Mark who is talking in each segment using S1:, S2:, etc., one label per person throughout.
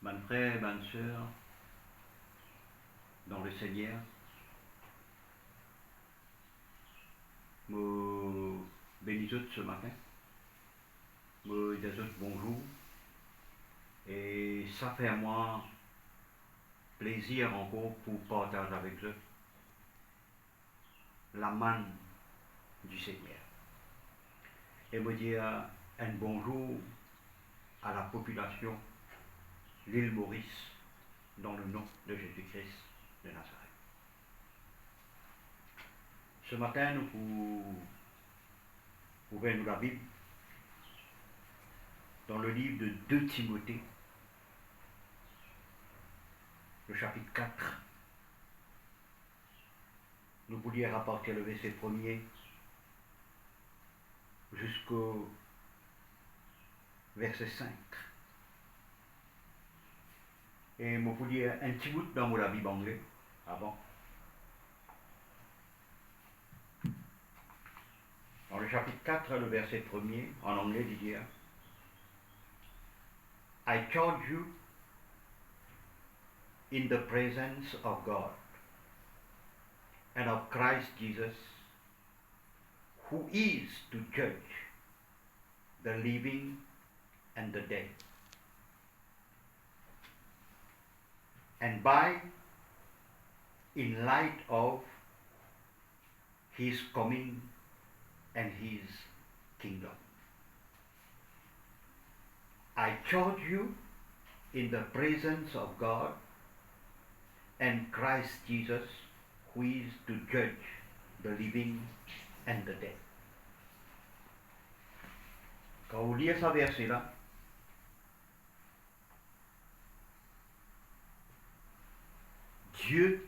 S1: Mes frères, mes sœurs, dans le Seigneur, me bénissez ce matin, me disais bonjour, et ça fait à moi plaisir encore pour partager avec eux la manne du Seigneur. Et me dire un bonjour à la population l'île Maurice, dans le nom de Jésus-Christ de Nazareth. Ce matin, nous ouvrons la Bible dans le livre de 2 Timothée, le chapitre 4. Nous voulions rapporter le verset 1er jusqu'au verset 5. Et je vous lire un petit bout dans la Bible anglaise avant. Dans le chapitre 4, le verset 1er, en anglais, il dit I charge you in the presence of God and of Christ Jesus, who is to judge the living and the dead. And by, in light of his coming and his kingdom. I charge you in the presence of God and Christ Jesus, who is to judge the living and the dead. Quand vous lisez ce verset-là, Dieu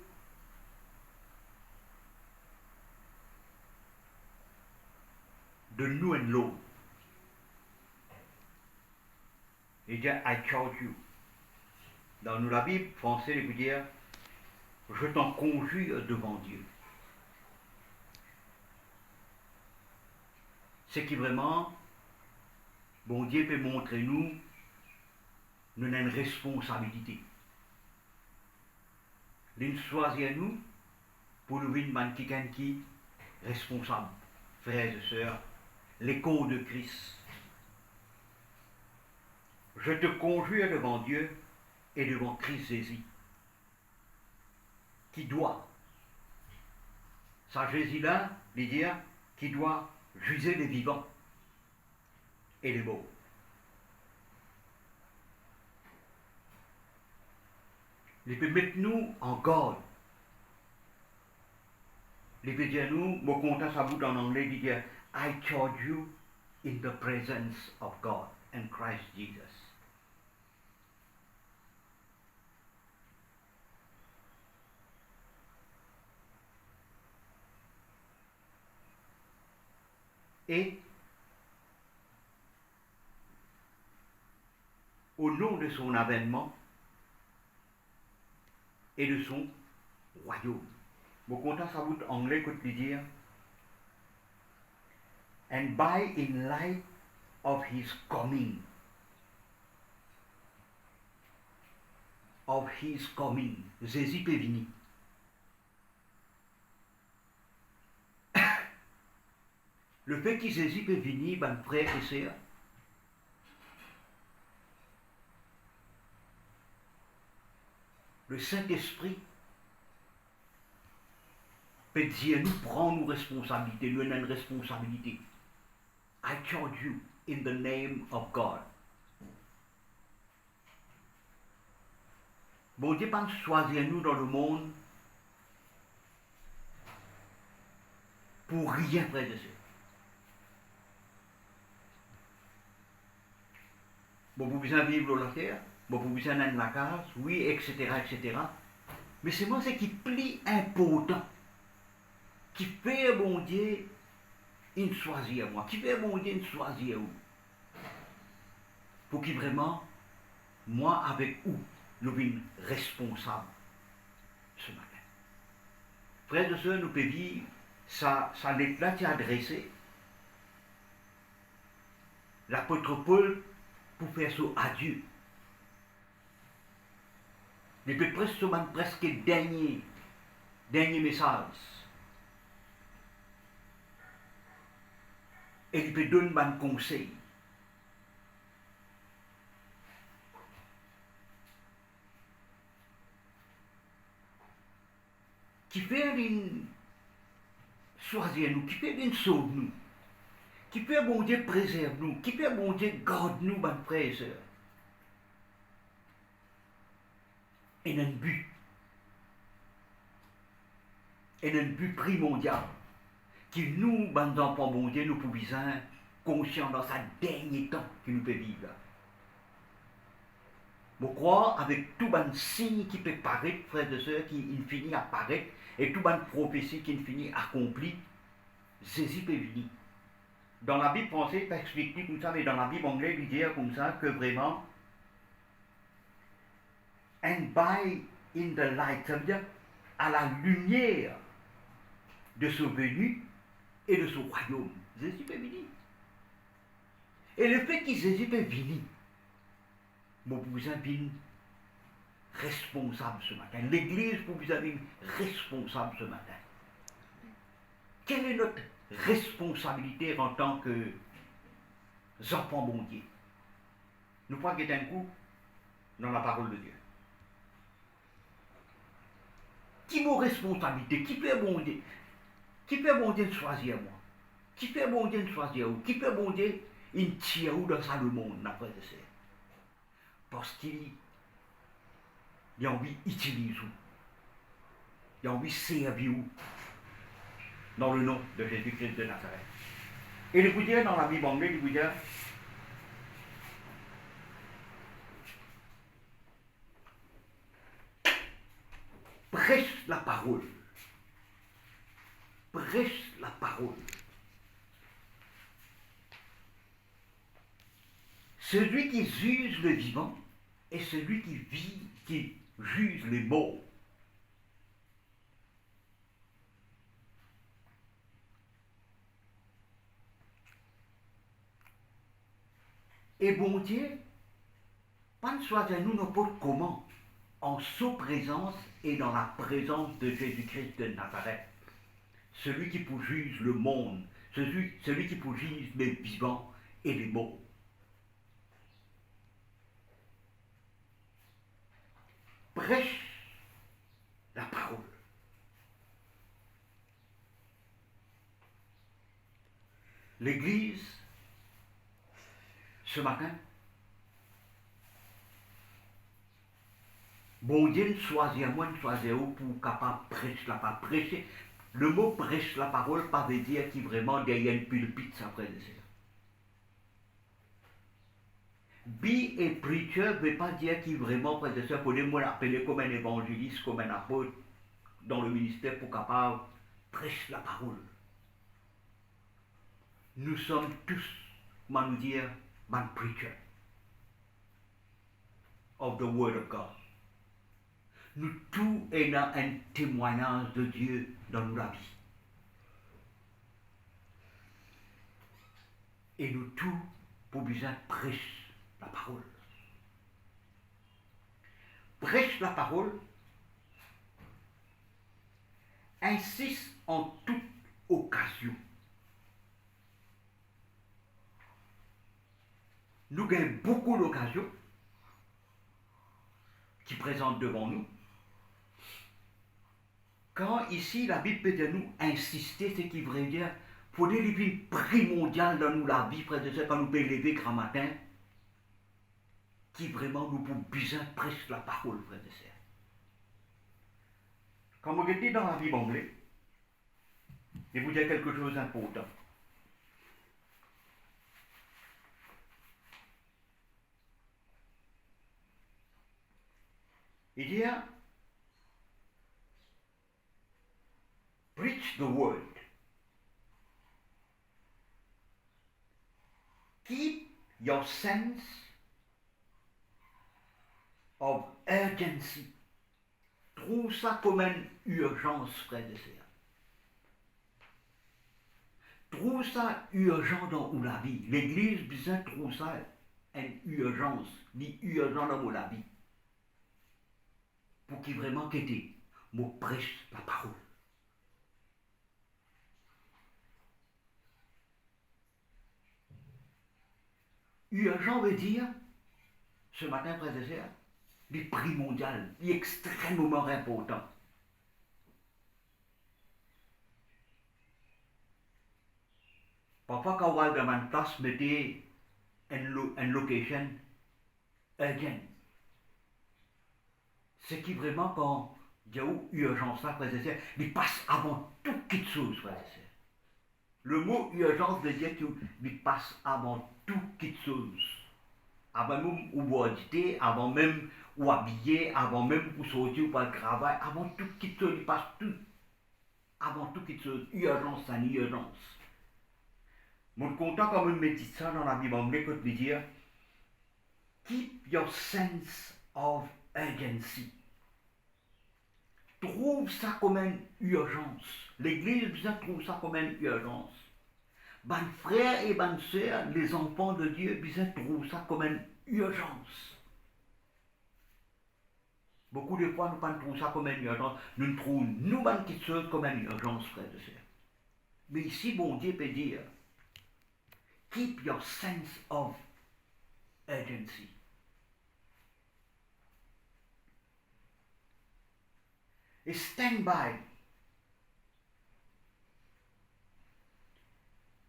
S1: de nous et de l'autre. Il dit I charge you. Dans nous la Bible français, il veut dire je t'en conjure devant Dieu. C'est qui vraiment, bon Dieu peut montrer nous une responsabilité. Il choisit nous pour nous une quelqu'un qui est responsable, frères et sœurs, l'écho de Christ. Je te conjure devant Dieu et devant Christ Jésus, qui doit, ça Jésus-là, il dit, qui doit juger les vivants et les morts. Il peut mettre nous en garde. Il peut dire nous, mon content ça bout en anglais, il dit I charge you in the presence of God and Christ Jesus. Et au nom de son avènement et de son royaume. Mon content ça bout en anglais que tu dire and by in light of his coming. Of his coming. Jésus peut venir. Le fait que Jésus peut venir, ben frère et sœur, le Saint-Esprit peut dire nous prendre nos responsabilités, nous avons une responsabilité. I charge you in the name of God. Bon Dieu pas choisir nous dans le monde pour rien, frère et sœur. Bon, vous besoin de vivre la terre, bon, vous besoin d'aller la case, oui, etc., etc. Mais c'est moi, c'est qui plie important, qui fait bon Dieu une choisir à moi, qui fait bon Dieu une choisir à vous. Pour qui vraiment, moi avec vous, nous sommes responsables ce matin. Frères et sœurs, nous pouvons vivre, ça lettre là qui est adressé. L'apôtre Paul pour faire ça à Dieu. Depuis presque dernier message. Et il peut donner un conseil. Qui fait une choisir nous, qui fait une sauve nous, qui fait bon Dieu préserve nous, qui fait bon Dieu garde nous, mes frères et sœurs. Et un but. Et un but primordial. Qui nous, mes enfants, bon Dieu, nous pouvons être conscients dans sa dernier temps que nous pouvons vivre. Je crois avec tout les signe qui peut paraître, frères et sœurs, qui finit à paraître, et tout les prophétie qui finit à accomplir, Jésus peut venir. Dans la Bible française, ça explique comme ça, mais dans la Bible anglaise, il dit comme ça que vraiment, and by in the light, ça veut dire à la lumière de son venu et de son royaume. Jésus peut venir. Et le fait que Jésus peut venir, vous vous avez responsable ce matin. L'Église, vous avez responsable ce matin. Quelle est notre responsabilité en tant que enfants bon Dieu? Nous pouvons guetter un coup dans la parole de Dieu. Qui est vos responsabilités? Qui fait bon Dieu? Qui fait bon Dieu de choisir moi? Qui fait bon Dieu de choisir vous? Qui fait bon Dieu une tire dans ça le monde, après ça? Parce qu'il a envie d'utiliser vous. Il a envie de servir vous. Dans le nom de Jésus-Christ de Nazareth. Et il vous dit dans la Bible anglaise, il vous dit prêche la parole. Prêche la parole. Celui qui juge le vivant est celui qui vit, qui juge les morts. Et bon Dieu, pas de choisir nous n'importe comment, en sa présence et dans la présence de Jésus-Christ de Nazareth. Celui qui pour juge le monde, celui qui pour juge les vivants et les morts. Prêche la parole. L'Église, ce matin, bon Dieu choisit moi, choisit où pour capable prêcher la parole. Prêcher. Le mot prêche la parole, pas veut dire qu'il vraiment derrière une pulpite, ça frère et sœur. Be et preacher ne veut pas dire qu'il vraiment, frère et sœur, pour moi l'appeler comme un évangéliste, comme un apôtre dans le ministère pour capable prêcher la parole. Nous sommes tous, comment nous dire, man preacher of the word of God. Nous tous ayons un témoignage de Dieu dans nos la vie. Et nous tous, pour besoin prêcher la parole. Prêche la parole, insiste en toute occasion. Nous avons beaucoup d'occasions qui présentent devant nous. Quand ici la Bible peut nous insister, ce qui veut dire pour des livres primordiales dans nous la vie, frère de sœur, quand nous pouvons lever grand matin, qui vraiment nous pour besoin prêcher la parole, frère de sœur. Quand vous regardez dans la Bible anglaise, je vais vous dire quelque chose d'important. Il dit, preach the word. Keep your sense of urgency. Trouve ça comme une urgence, frère et sœur. Trouve ça urgent dans la vie. L'Église, besoin trouve ça une urgence, ni urgent dans la vie. pour qui vraiment qu'était, moi prêche la parole. Urgent veut dire, ce matin, frères et sœurs, les prix mondiaux, est extrêmement important. Parfois, quand on va dans une place, mettez une location urgent. C'est qui vraiment, quand il y a eu urgence là, frères et sœurs, il passe avant toute chose, frères et sœurs. Le mot urgence veut dire qu'il passe avant toute chose. Avant même ou boire avant même ou habiller, avant même pour sortir pour le travail, avant toute chose, il passe tout. Avant toute chose, urgence, c'est une urgence. Je suis content quand même me dit ça dans la Bible anglaise, quand il dire keep your sense of urgency. Trouve ça comme une urgence. L'église trouve ça comme une urgence. Ben frères et ben sœurs, les enfants de Dieu, trouvent ça comme une urgence. Beaucoup de fois, nous ne trouvons ça comme une urgence. Nous trouvons nous-mêmes quelque chose comme une urgence, frères et sœurs. Mais ici, bon Dieu peut dire keep your sense of urgency. Et stand by.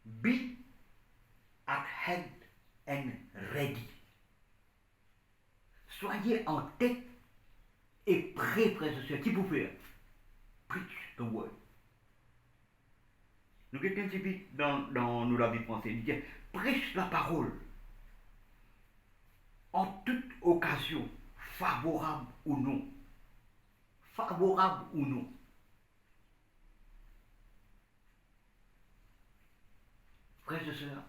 S1: Be at head and ready. Soyez en tête et prêt, frères et sœurs. Qui vous fait? Preach the word. Nous, quelqu'un qui dit dans nous la Bible française, il dit prêche la parole en toute occasion, favorable ou non. Favorable ou non. Frères et sœurs,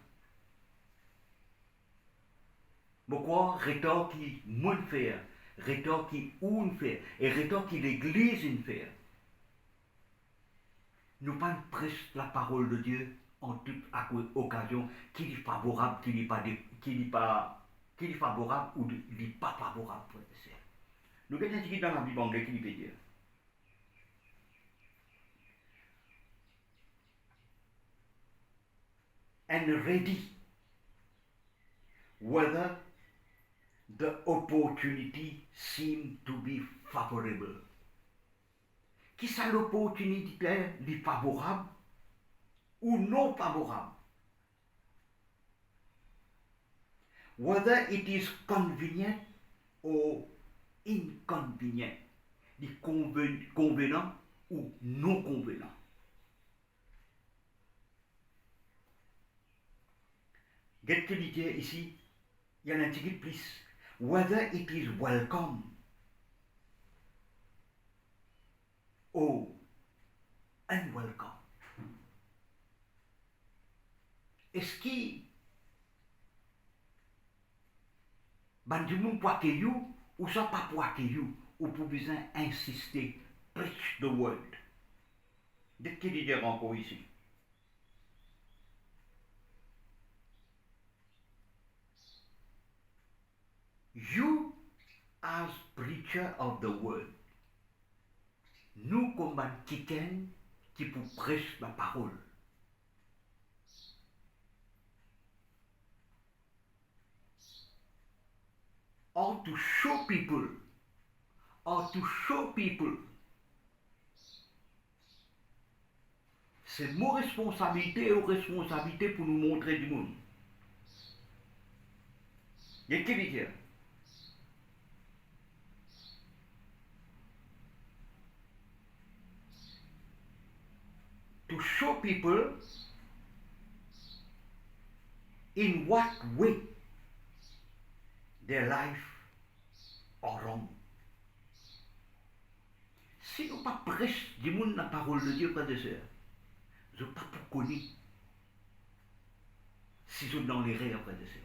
S1: pourquoi rhétor qui moun faire, rhétor qui ou faire, et rhétor qui l'église une faire. Nous pas prêche la parole de Dieu en toute occasion, qu'il est favorable, qu'il est favorable ou qu'il n'est pas favorable, frères et sœurs. Nous avons dit dans la Bible anglaise qu'il peut dire. And ready, whether the opportunity seems to be favorable. Qui ça l'opportunité est favorable ou non favorable? Whether it is convenient or inconvenient, convenant ou non convenant. Qu'est-ce qu'il dit ici? Il y a un petit peu plus. Whether it is welcome or unwelcome. Est-ce qu'il ben du monde pour accueillir ou ça pas pour accueillir ou pour besoin insister, preach the word. Qu'est-ce qu'il dit encore ici? You, as preacher of the word, nous comme un quelqu'un qui vous prêche la parole. Or to show people, c'est mon responsabilité ou responsabilité pour nous montrer du monde. Il y a qui veut dire? To show people in what way their life are wrong. Si nous pas prêchons du monde la parole de Dieu, frères et sœurs, je ne pas pour connaître si je suis dans les rêves, frères et sœurs.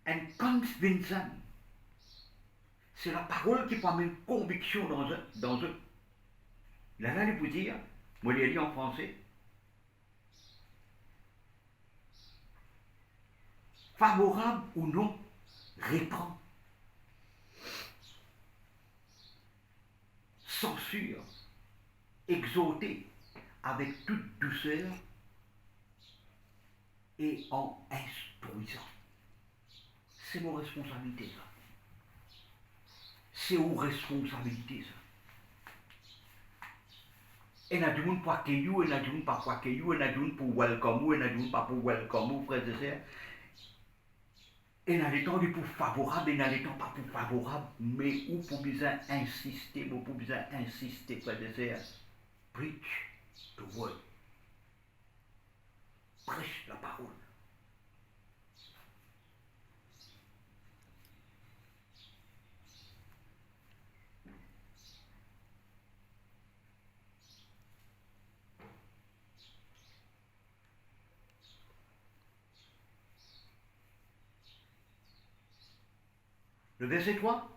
S1: And conviction, c'est la parole qui prend une conviction dans eux. Là, il peut dire, moi, je l'ai dit en français, favorable ou non, répand, censure, exhorter avec toute douceur et en instruisant. C'est mon responsabilité, ça. C'est aux responsabilités, ça. Et n'a du monde pour accueillir, et n'a du monde pas pour accueillir, et n'a du monde pour welcome, et n'a du monde pas pour welcome, frères et sœurs. Et n'a le temps pour favorable, et n'a le temps pas pour favorable, mais où pour bien insister, pour bien insister, frères et sœurs. Preach the word. Prêche la parole. Le verset 3.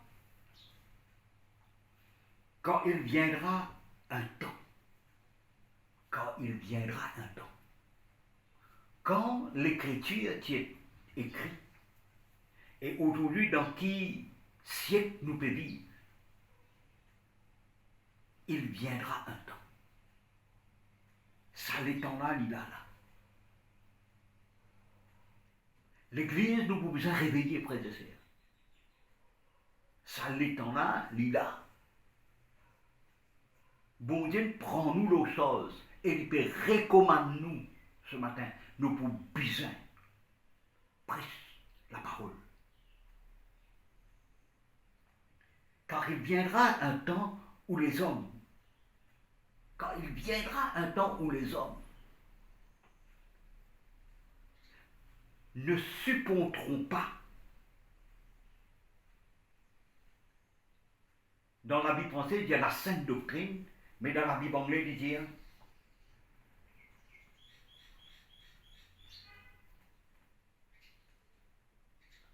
S1: Quand il viendra un temps. Quand il viendra un temps. Quand l'écriture est écrite, et aujourd'hui dans qui siècle nous peut vivre, il viendra un temps. Ça l'étend là, il là. L'église nous pouvons besoin réveiller près de sœurs. Ça l'étend là, il là. Bon Dieu, prends-nous l'eau chose et il peut recommander nous ce matin, nous pour besoin. Prêche la parole. Car il viendra un temps où les hommes, quand il viendra un temps où les hommes ne supporteront pas. Dans la Bible française, il y a la sainte doctrine, mais dans la Bible anglaise, il dit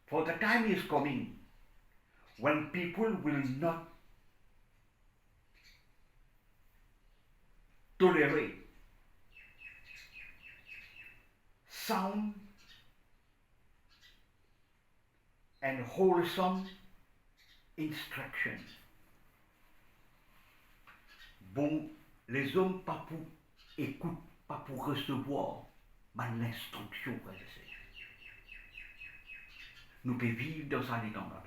S1: For the time is coming when people will not tolerate sound and wholesome instructions. Bon, les hommes pas pour écouter, pas pour recevoir l'instruction, frère et sœur. Nous pouvons vivre dans un état là.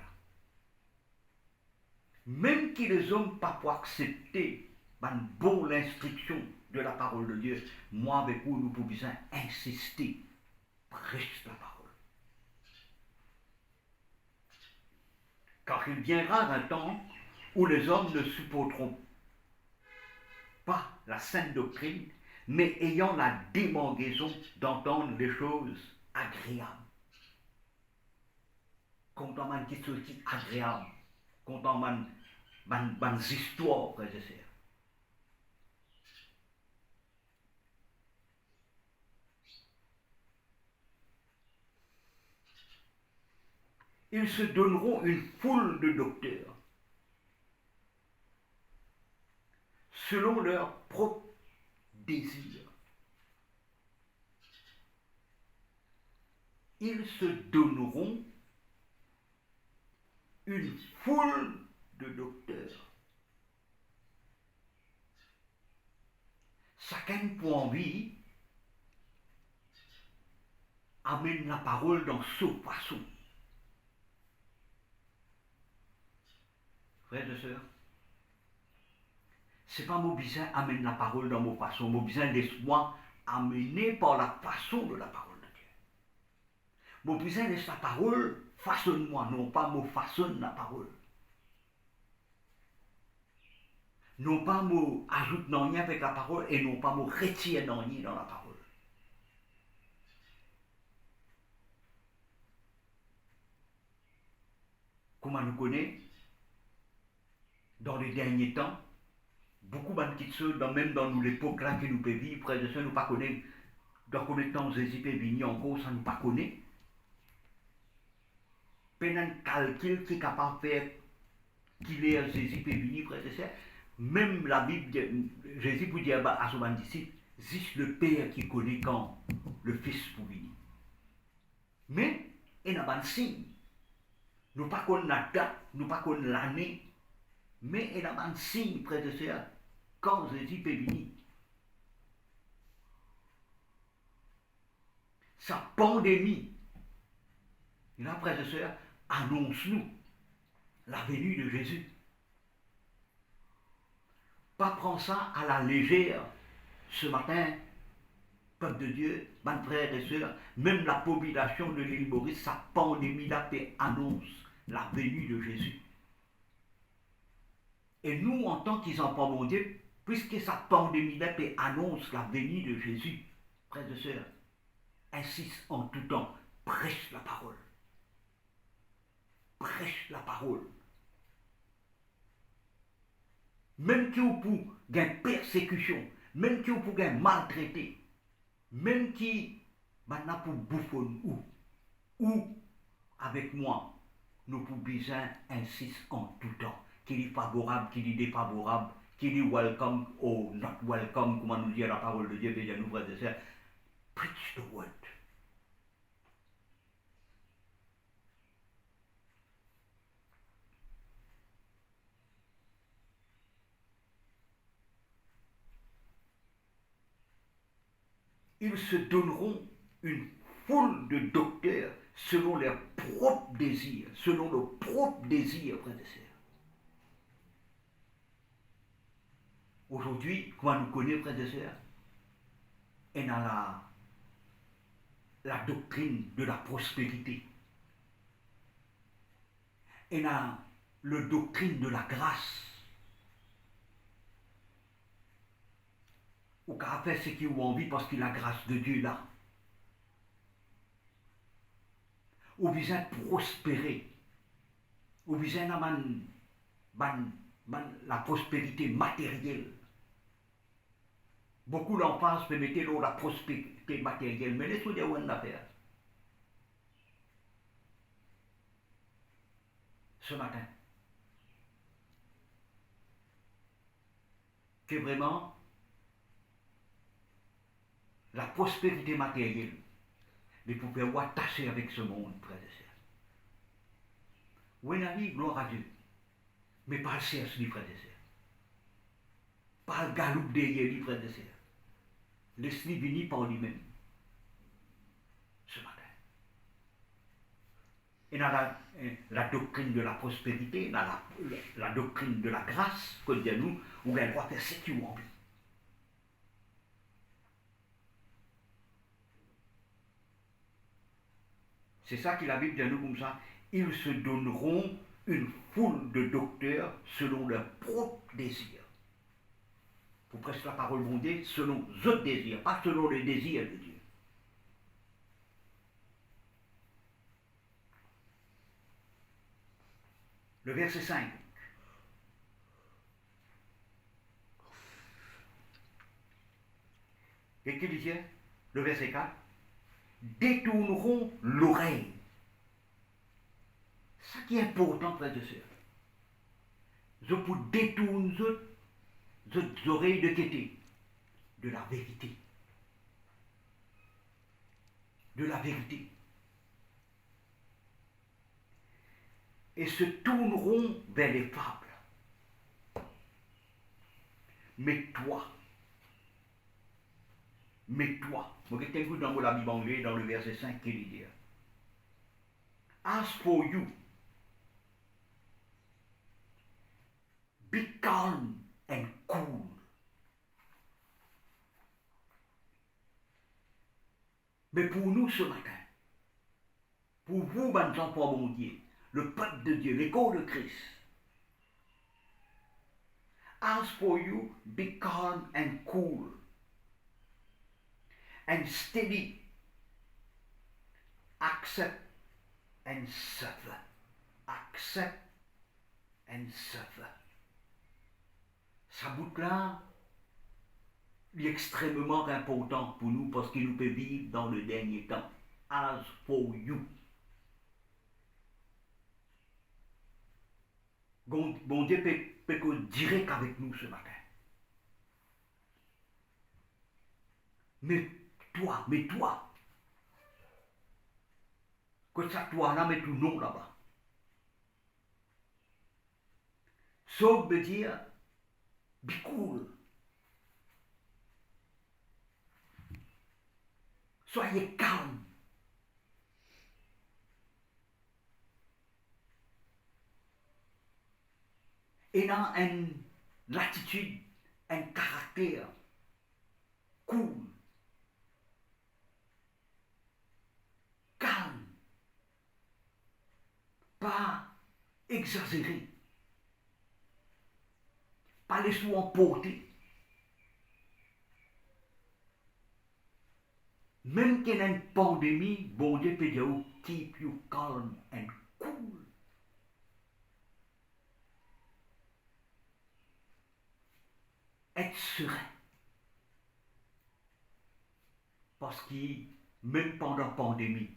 S1: Même que les hommes pas pour accepter bon l'instruction de la parole de Dieu, moi avec vous, nous pouvons insister, prêche la parole. Car il viendra un temps où les hommes ne supporteront pas la sainte doctrine, mais ayant la démangeaison d'entendre des choses agréables. Content man qui sont agréables, content man histoires, frères et sœurs. Ils se donneront une foule de docteurs selon leur propre désir. Ils se donneront une foule de docteurs. Chacun pour envie amène la parole dans sa façon. Frères et sœurs, c'est pas mon besoin amène la parole dans mon façon, mon besoin laisse-moi amener par la façon de la parole de Dieu. Mon besoin laisse la parole façonne-moi, non pas me façonne la parole. Non pas me ajoute non rien avec la parole et non pas me retire non rien dans la parole. Comment nous connaît dans les derniers temps, beaucoup de gens, même dans l'époque là que nous pouvons vivre, frères et sœurs, nous ne connaissons pas dans combien de temps Jésus peut venir encore, ça nous pas connaît. Peine un calcul qui est capable de faire qu'il est Jésus peut venir, frères et sœurs. Même la Bible, Jésus peut dire à son disciple, juste le Père qui connaît quand le Fils peut venir. Mais et n'a pas de signe. Nous pas qu'on la date, nous pas qu'on l'année, mais il n'a pas de signe, frères et sœurs, quand Jésus peut venir. Sa pandémie, là, frères et sœurs, annonce-nous la venue de Jésus. Pas prendre ça à la légère ce matin, peuple de Dieu, mes frères et sœurs, même la population de l'île Maurice, sa pandémie là annonce la venue de Jésus. Et nous, en tant qu'enfants de Dieu, puisque sa pandémie là annonce la venue de Jésus, frères et sœurs, insiste en tout temps, prêche la parole. Prêche la parole. Même qui ou pour une persécution, même qui ou pour un maltraité, même qui maintenant pour bouffonner ou avec moi, nous pouvons besoin insiste en tout temps, qu'il est favorable, qu'il est défavorable, qu'il est welcome ou not welcome, comment nous dit la parole de Dieu, bien nous frères et sœurs, preach the word. Ils se donneront une foule de docteurs selon leurs propres désirs, selon leurs propres désirs, frères et sœurs. Aujourd'hui, comment nous connaissons, frères et sœurs, on a la doctrine de la prospérité. On a la doctrine de la grâce. Ou qu'à faire ce qu'il a envie parce que la grâce de Dieu est là. Ou besoin de prospérer. Ou besoin de la prospérité matérielle. Beaucoup l'emphase peut mettre dans la prospérité matérielle, mais laissez-nous dire où on a fait. Ce matin. Que vraiment la prospérité matérielle, mais pour faire attacher avec ce monde, frères et sœurs. Oui, ami, gloire à Dieu. Mais pas le cherche, les frères et sœurs. Pas le galoupe derrière, les frères et sœurs. Laisse-lui venir par lui-même. Ce matin. Et dans la doctrine de la prospérité, dans la doctrine de la grâce, que Dieu nous, où on doit faire ce qu'il a envie. C'est ça que la Bible dit nous comme ça. Ils se donneront une foule de docteurs selon leurs propres désirs. Pour prêcher la parole de Dieu selon leurs désirs, pas selon les désirs de Dieu. Le verset 5. Et qu'il disait, le verset 4, détourneront l'oreille. Ça qui est important, frères et sœurs. Je peux détourner les oreilles de côté de la vérité. De la vérité. Et se tourneront vers les fables. Mais toi, vous avez dans la Bible anglaise, dans le verset 5, qu'il dit, as for you, be calm and cool. Mais pour nous ce matin, pour vous, mes enfants, mon Dieu, le peuple de Dieu, l'écho de Christ, as for you, be calm and cool. And steady, accept and suffer. Accept and suffer. Ça bout là, est extrêmement important pour nous parce qu'il nous peut vivre dans le dernier temps. As for you. Bon Dieu peut direct avec nous ce matin. Mais toi, que ça toi là met tout non là-bas. Sauf veut dire, be cool. Soyez calme. Et dans une attitude, un caractère cool, calme, pas exagéré, pas les sous emportés. Même qu'il y a une pandémie, bon Dieu peut dire, keep you calm and cool. Être serein. Parce que même pendant la pandémie,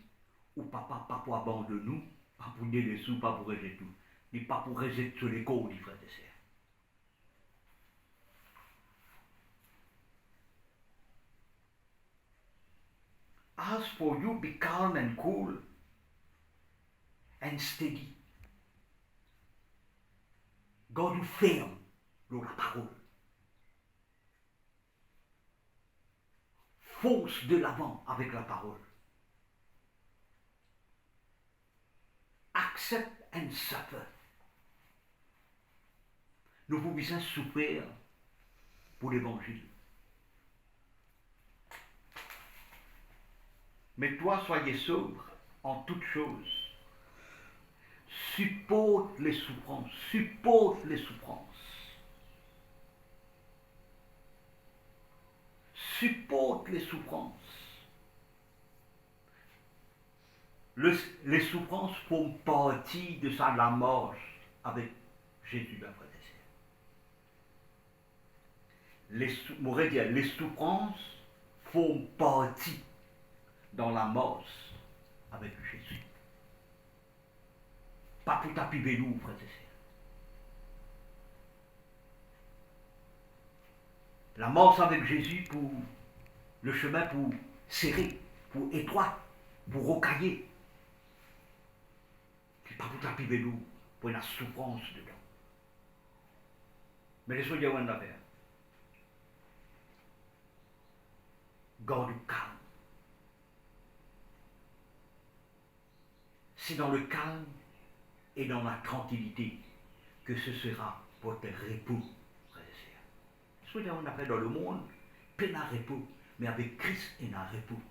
S1: où papa, pas pour abandonner nous, pas pour donner les sous, pas pour rejeter tout, ni pas pour rejeter sur les côtes, frères et sœurs. As for you, be calm and cool and steady. God vous ferme dans la parole. Fonce de l'avant avec la parole. Accept and suffer. Nous pouvons souffrir pour l'évangile. Mais toi, soyez sobre en toutes choses. Supporte les souffrances. Supporte les souffrances. Supporte les souffrances. Les souffrances font partie de ça, la marche avec Jésus, la frère et sœurs. Les souffrances font partie dans la marche avec Jésus. Pas pour taper nous, frères et sœurs. La marche avec Jésus pour le chemin pour serrer, pour étroit, pour rocailler. Pas pour taper nous, pour la souffrance dedans. Mais les soldats ont affaire. Garde calme. C'est dans le calme et dans la tranquillité que ce sera votre repos, frères et sœurs. Les soldats ont affaire dans le monde, plein de repos, mais avec Christ, il y a un repos.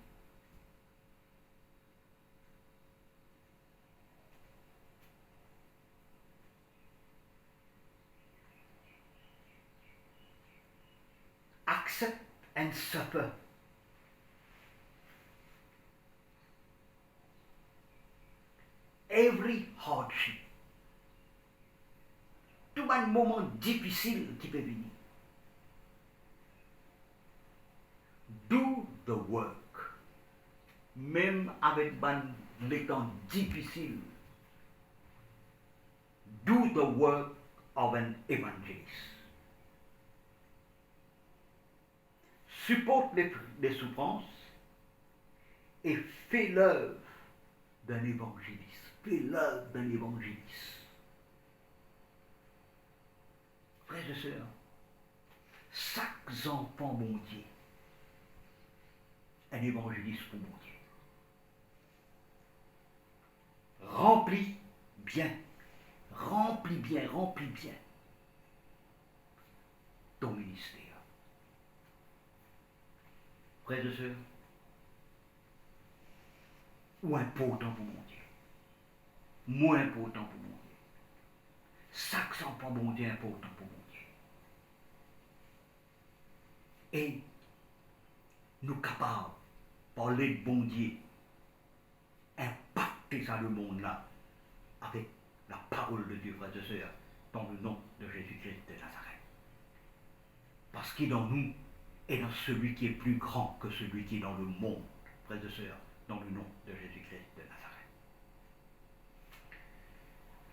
S1: Accept and suffer. Every hardship. Tout un moment difficile qui peut venir. Do the work. Même avec les temps difficiles. Do the work of an evangelist. Supporte les souffrances et fais l'œuvre d'un évangéliste. Fais l'œuvre d'un évangéliste. Frères et sœurs, chaque enfant, mon Dieu, un évangéliste pour mon Dieu. Remplis bien ton ministère. Frères et sœurs, ou important pour mon Dieu, moins important pour mon Dieu. Chaque enfant, mon Dieu, important pour mon Dieu. Et nous capables, parler de bon Dieu, impacter ça le monde là, avec la parole de Dieu, frères et sœurs, dans le nom de Jésus-Christ de Nazareth. Parce qu'il est dans nous et dans celui qui est plus grand que celui qui est dans le monde, frères et sœurs, dans le nom de Jésus-Christ de Nazareth.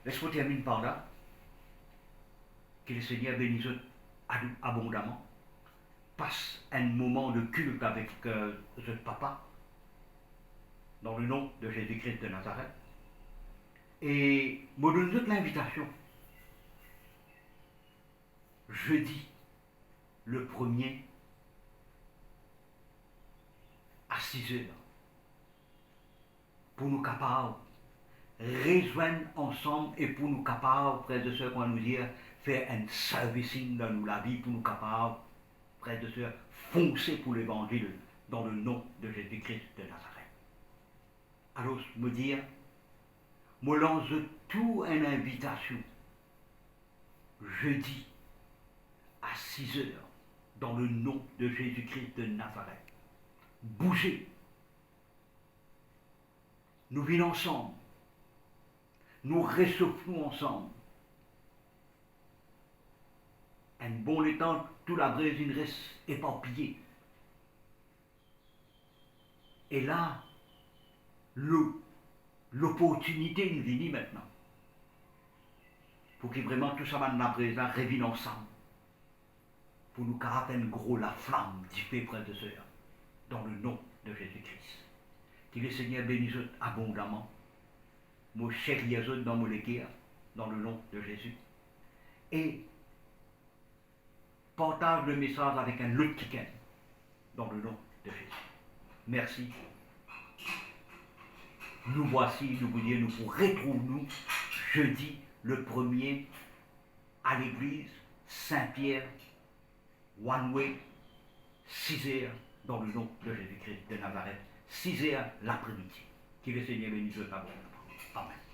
S1: Laisse-moi terminer par là. Que le Seigneur bénisse abondamment. Passe un moment de culte avec le papa. dans le nom de Jésus-Christ de Nazareth. Et me donne toute l'invitation. Jeudi, le 1er, à 6 heures, pour nous capables rejoindre ensemble et pour nous capables, frères et sœurs, qu'on va nous dire, faire un servicing dans nous la vie, pour nous capables, frères et sœurs, foncer pour l'évangile dans le nom de Jésus-Christ de Nazareth. Alors, me dire, me lance tout une invitation, jeudi, à 6 heures, dans le nom de Jésus-Christ de Nazareth. Bougez. Nous vivons ensemble. Nous réchauffons ensemble. Un bon étant, tout la Brésil reste éparpillé. Et là, l'opportunité nous vient maintenant. Pour que vraiment tout ça va la présent revienne ensemble. Pour nous atteindre gros la flamme du feu, frères et sœurs, dans le nom de Jésus-Christ. Que le Seigneur bénisse abondamment. Mon chéri dans mon équerre, dans le nom de Jésus. Et partage le message avec un autre qui dans le nom de Jésus. Merci. Nous voici, nous vous dire, nous vous retrouvons jeudi le 1er à l'église Saint-Pierre, One Way, 6 heures, dans le nom de Jésus-Christ de Nazareth, 6 heures l'après-midi. Que le Seigneur bénisse abondamment. Amen.